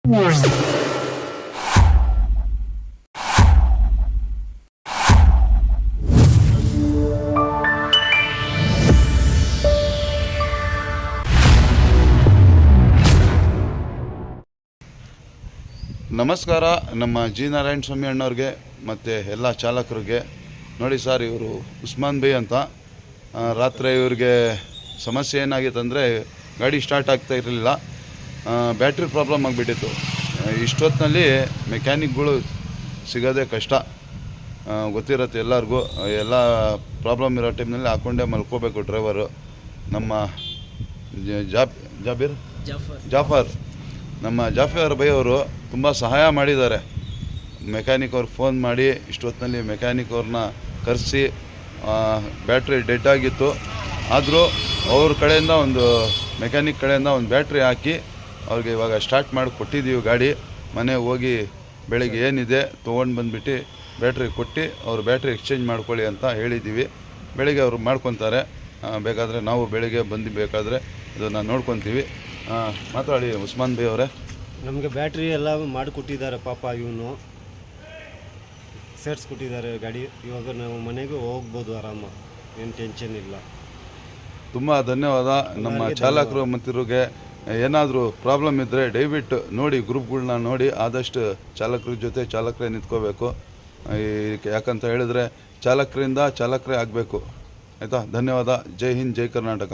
ನಮಸ್ಕಾರ. ನಮ್ಮ ಜಿ ನಾರಾಯಣ ಸ್ವಾಮಿ ಅಣ್ಣವ್ರಿಗೆ ಮತ್ತು ಎಲ್ಲ ಚಾಲಕರಿಗೆ ನೋಡಿ ಸರ್, ಇವರು ಉಸ್ಮಾನ್ ಬೈ ಅಂತ. ರಾತ್ರಿ ಇವ್ರಿಗೆ ಸಮಸ್ಯೆ ಏನಾಗಿತ್ತು ಅಂದರೆ ಗಾಡಿ ಸ್ಟಾರ್ಟ್ ಆಗ್ತಾ ಇರಲಿಲ್ಲ, ಬ್ಯಾಟ್ರಿ ಪ್ರಾಬ್ಲಮ್ ಆಗಿಬಿಟ್ಟಿತ್ತು. ಇಷ್ಟೊತ್ತಿನಲ್ಲಿ ಮೆಕ್ಯಾನಿಕ್ಗಳು ಸಿಗೋದೇ ಕಷ್ಟ, ಗೊತ್ತಿರುತ್ತೆ ಎಲ್ಲರಿಗೂ. ಎಲ್ಲ ಪ್ರಾಬ್ಲಮ್ ಇರೋ ಟೈಮ್ನಲ್ಲಿ ಹಾಕ್ಕೊಂಡೇ ಮಲ್ಕೋಬೇಕು ಡ್ರೈವರು. ನಮ್ಮ ಜಾಫರ್ ನಮ್ಮ ಜಾಫರ್ ಬೈ ಅವರು ತುಂಬ ಸಹಾಯ ಮಾಡಿದ್ದಾರೆ. ಮೆಕ್ಯಾನಿಕ್ ಅವ್ರಿಗೆ ಫೋನ್ ಮಾಡಿ ಇಷ್ಟೊತ್ತಿನಲ್ಲಿ ಮೆಕ್ಯಾನಿಕ್ ಅವ್ರನ್ನ ಕರೆಸಿ, ಬ್ಯಾಟ್ರಿ ಡೆಡ್ ಆಗಿತ್ತು, ಆದರೂ ಅವ್ರ ಕಡೆಯಿಂದ ಮೆಕ್ಯಾನಿಕ್ ಕಡೆಯಿಂದ ಒಂದು ಬ್ಯಾಟ್ರಿ ಹಾಕಿ ಅವ್ರಿಗೆ ಇವಾಗ ಸ್ಟಾರ್ಟ್ ಮಾಡಿ ಕೊಟ್ಟಿದ್ದೀವಿ ಗಾಡಿ. ಮನೆ ಹೋಗಿ ಬೆಳಗ್ಗೆ ಏನಿದೆ ತೊಗೊಂಡು ಬಂದುಬಿಟ್ಟು ಬ್ಯಾಟ್ರಿ ಕೊಟ್ಟು ಅವ್ರು ಬ್ಯಾಟ್ರಿ ಎಕ್ಸ್ಚೇಂಜ್ ಮಾಡ್ಕೊಳ್ಳಿ ಅಂತ ಹೇಳಿದ್ದೀವಿ. ಬೆಳಗ್ಗೆ ಅವರು ಮಾಡ್ಕೊತಾರೆ. ಬೇಕಾದರೆ ನಾವು ಬೆಳಗ್ಗೆ ಬಂದು ಬೇಕಾದರೆ ಇದನ್ನು ನೋಡ್ಕೊತೀವಿ. ಮಾತಾಡಿ ಉಸ್ಮಾನ್ ಬೈ ಅವರೇ. ನಮಗೆ ಬ್ಯಾಟ್ರಿ ಎಲ್ಲ ಮಾಡಿಕೊಟ್ಟಿದ್ದಾರೆ ಪಾಪ, ಇವನು ಸೇರಿಸ್ಕೊಟ್ಟಿದ್ದಾರೆ ಗಾಡಿ. ಇವಾಗ ನಾವು ಮನೆಗೆ ಹೋಗ್ಬೋದು ಆರಾಮ, ಏನು ಟೆನ್ಷನ್ ಇಲ್ಲ. ತುಂಬ ಧನ್ಯವಾದ. ನಮ್ಮ ಚಾಲಕರು ಮತ್ತಿರೋಗೆ ಏನಾದರೂ ಪ್ರಾಬ್ಲಮ್ ಇದ್ದರೆ ದಯವಿಟ್ಟು ನೋಡಿ, ಗ್ರೂಪ್ಗಳ್ನ ನೋಡಿ ಆದಷ್ಟು ಚಾಲಕರ ಜೊತೆ ಚಾಲಕರೇ ನಿಂತ್ಕೋಬೇಕು. ಯಾಕಂತ ಹೇಳಿದ್ರೆ ಚಾಲಕರಿಂದ ಚಾಲಕರೇ ಆಗಬೇಕು. ಆಯಿತಾ? ಧನ್ಯವಾದ. ಜೈ ಹಿಂದ್, ಜೈ ಕರ್ನಾಟಕ.